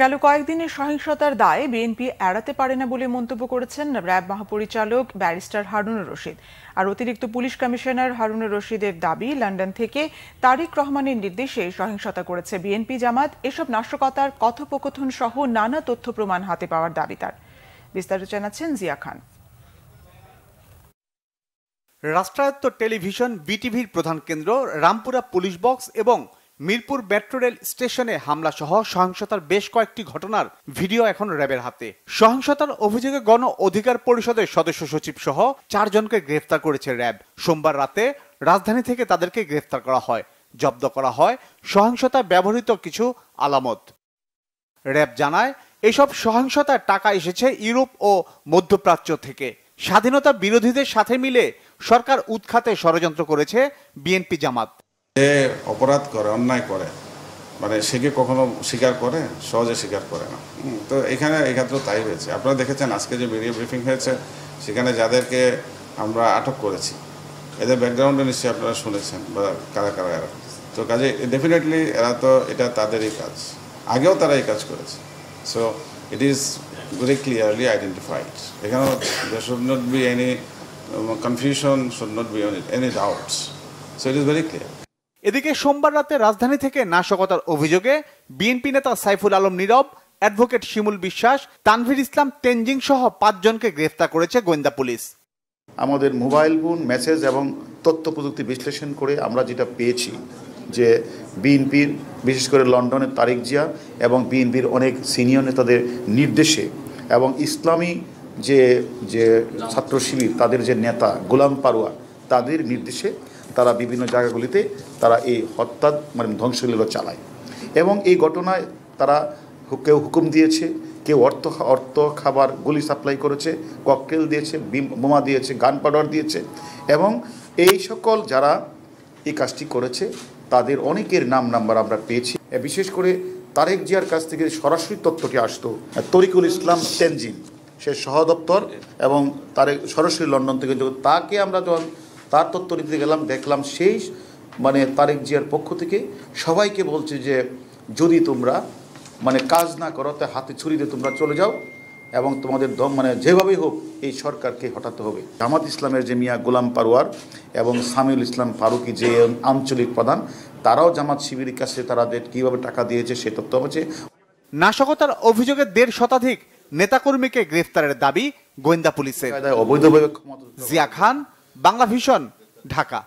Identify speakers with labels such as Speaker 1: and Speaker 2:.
Speaker 1: গেল কয়েকদিনের সহিংসতার দায়ে বিএনপি এড়াতে পারে না বলে মন্তব্য করেছেন র্যাব মহাপরিচালক ব্যারিস্টার হারুনুর রশিদ। আর অতিরিক্ত পুলিশ কমিশনার হারুনুর রশিদের দাবি, লন্ডন থেকে তারিক রহমানের নির্দেশে সহিংসতা করেছে বিএনপি জামাত। এসব নাশকতার কথোপকথন সহ নানা তথ্য প্রমাণ হাতে পাওয়ার দাবি তার। বিস্তারিত জানাচ্ছেন জিয়া খান।
Speaker 2: রাষ্ট্রায়ত্ত টেলিভিশন বিটিভির প্রধান কেন্দ্র রামপুরা পুলিশ বক্স এবং মিরপুর মেট্রো রেল স্টেশনে হামলা সহ সহিংসতার বেশ কয়েকটি ঘটনার ভিডিও এখন র্যাবের হাতে। সহিংসতার অভিযোগে গণ অধিকার পরিষদের সদস্য সচিব সহ 4 জনকে গ্রেফতার করেছে র্যাব। সোমবার রাতে রাজধানী থেকে তাদেরকে গ্রেফতার করা হয়। জব্দ করা হয় সহিংসতায় ব্যবহৃত কিছু আলামত। র্যাব জানায়, এসব সহিংসতার টাকা এসেছে ইউরোপ ও মধ্যপ্রাচ্য থেকে। স্বাধীনতা বিরোধীদের সাথে মিলে সরকার উৎখাতে ষড়যন্ত্র করেছে বিএনপি জামাত।
Speaker 3: যে অপরাধ করে, অন্যায় করে, মানে সে কি কখনো স্বীকার করে? সহজে স্বীকার করে না। তো এখানে এক্ষেত্রেও তাই হয়েছে। আপনারা দেখেছেন আজকে যে মিডিয়া ব্রিফিং হয়েছে, সেখানে যাদেরকে আমরা আটক করেছি এদের ব্যাকগ্রাউন্ডে নিশ্চয়ই আপনারা শুনেছেন বা কারা কারা এরা। তো কাজে ডেফিনেটলি এরা তো এটা তাদেরই কাজ, আগেও তারা এই কাজ করেছে। So it is very clearly identified. এখানেও there should not be any confusion, should not be any doubts. So it is very clear.
Speaker 2: এদিকে সোমবার রাতে রাজধানী থেকে নাশকতার অভিযোগে বিএনপি নেতা সাইফুল আলম নীরব, অ্যাডভোকেট শিমুল বিশ্বাস, তানভীর ইসলাম তেনজিং সহ 5 জনকে গ্রেফতার করেছে গোয়েন্দা পুলিশ।
Speaker 4: আমাদের মোবাইল ফোন, মেসেজ এবং তথ্য প্রযুক্তি বিশ্লেষণ করে আমরা যেটা পেয়েছি যে বিএনপির বিশেষ করে লন্ডনের তারেক জিয়া এবং বিএনপির অনেক সিনিয়র নেতাদের নির্দেশে এবং ইসলামী যে ছাত্র শিবির তাদের যে নেতা গোলাম পারোয়া তাদের নির্দেশে তারা বিভিন্ন জায়গাগুলিতে তারা এই হত্যা ধ্বংসলীলা চালায়। এবং এই ঘটনায় তারা কেউ হুকুম দিয়েছে, কেউ অর্থ খাবার গুলি সাপ্লাই করেছে, ককটেল দিয়েছে, বোমা দিয়েছে, গান পাউডার দিয়েছে। এবং এই সকল যারা এই কাজটি করেছে তাদের অনেকের নাম্বার আমরা পেয়েছি। বিশেষ করে তারেক জিয়ার কাছ থেকে সরাসরি তথ্যটি আসতো তরিকুল ইসলাম তেনজিং, সে সহদপ্তর, এবং তারেক সরাসরি লন্ডন থেকে তাকে আমরা যখন তার তথ্য নিতে গেলাম দেখলাম সেই তারেক জিয়ার পক্ষ থেকে সবাইকে বলছে যে যদি তোমরা কাজ না করো তা হাতে ছুরি দিয়ে তোমরা চলে যাও এবং তোমাদের যেভাবেই হোক এই সরকারকে হটাতে হবে। জামাত ইসলামের যে মিয়া গোলাম পারোয়ার এবং সামিউল ইসলাম ফারুকি যে আঞ্চলিক প্রধান, তারাও জামাত শিবিরের কাছে তারা কীভাবে টাকা দিয়েছে সে তথ্য হচ্ছে।
Speaker 2: নাশকতার অভিযোগে 1.5 শতাধিক নেতাকর্মীকে গ্রেফতারের দাবি গোয়েন্দা পুলিশের।
Speaker 4: অবৈধভাবে
Speaker 2: জিয়া খান, বাংলা ভিশন, ঢাকা।